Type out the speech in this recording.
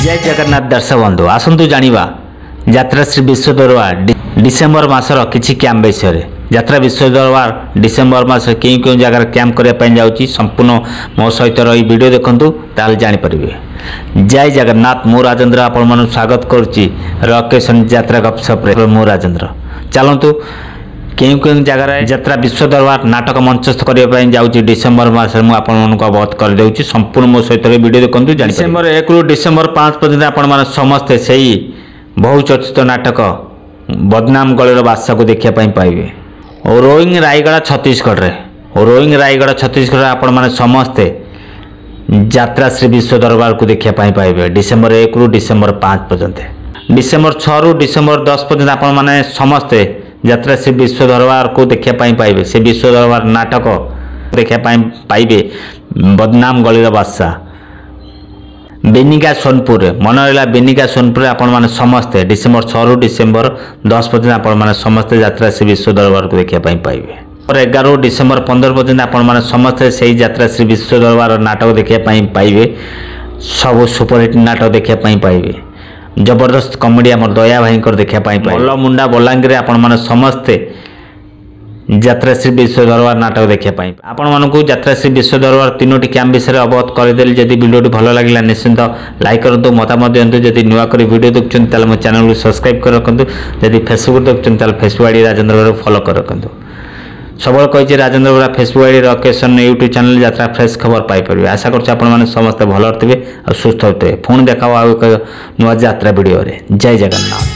जय जगन्नाथ दर्शक बंधु आसतु जानिबा यात्रा श्री विश्व दरबार डिसेम्बर मासर किछि कैंप विषय यात्रा विश्व दरबार डिसेम्बर मास केउ केउ जगह कैंप करने जाऊँगी संपूर्ण मो सहित रही वीडियो देखंतु ताल जानि परिबे। जय जगन्नाथ मु राजेंद्र आपण स्वागत करुच्ची रकेशन यात्रा गपसप मु राजेंद्र चलतु केउ केउ जगह यात्रा विश्व दरबार नाटक मंचस्थ करने जाऊँगी डिसेम्बर मास अवगत कर संपूर्ण मो सहित वीडियो देखते डिसेम्बर 1 रु डिसेम्बर 5 पर्यटन आपण समस्ते से बहुचर्चित नाटक बदनाम गलिर बादशाह को देखापी पाइबे। रोइंग रायगढ़ छत्तीसगढ़ रोइंग रायगढ़ छत्तीसगढ़ आपण मैंने समस्ते यात्रा श्री विश्व दरबार को देखापी पाइबे डिसेम्बर 1 रु डिसेम्बर 5 पर्यंत। डिसेम्बर 6 रु डिसेम्बर 10 पर्यंत आपण मैंने समस्ते यात्रा श्री विश्व दरबार को देखापी पाइबे से विश्व दरबार नाटक देखापी पाइबे बदनाम गलिर बादशाह। बेनिका सोनपुर मन रहा बेनिका सोनपुर आपण मैंने समस्ते डिसेम्बर 6 रु डिसेम्बर 10 पर्यटन आपण मैंने समस्ते यात्रा श्री विश्व दरबार को देखापी पाइबे। और 11 डिसेम्बर 15 पर्यटन आपण मैंने समस्ते से यात्रा श्री विश्व दरबार नाटक देखापी पाइबे सब सुपरहिट नाटक देखापी पाइबे। जबरदस्त कमेडी आम दया भाई देखापी पाइबे। मुंडा बलांगीर आपण मैंने समस्ते यात्रा श्री विश्व दरबार नाटक देखापी आपण मानक यात्रा श्री विश्व दरबार तीनोटी कैंप विषय अवगत करदेली। जदि वीडियो भल लगे निश्चिंत लाइक करूँ मतामत दिंतु। जदि नुआ कर वीडियो देखते मो चैनल को सब्सक्राइब कर रखु। जदि फेसबुक देखते फेसबुक आईडी राजेंद्र बरा फॉलो कर रखु। सब कही राजेंद्र बरा फेसबुक आईडी रकेशन यूट्यूब चैनल यात्रा फ्रेश खबर पाइपर। आशा कर समस्त भल थे और सुस्थ होते पुणी देखा नुआ यात्रा वीडियो। जय जगन्नाथ।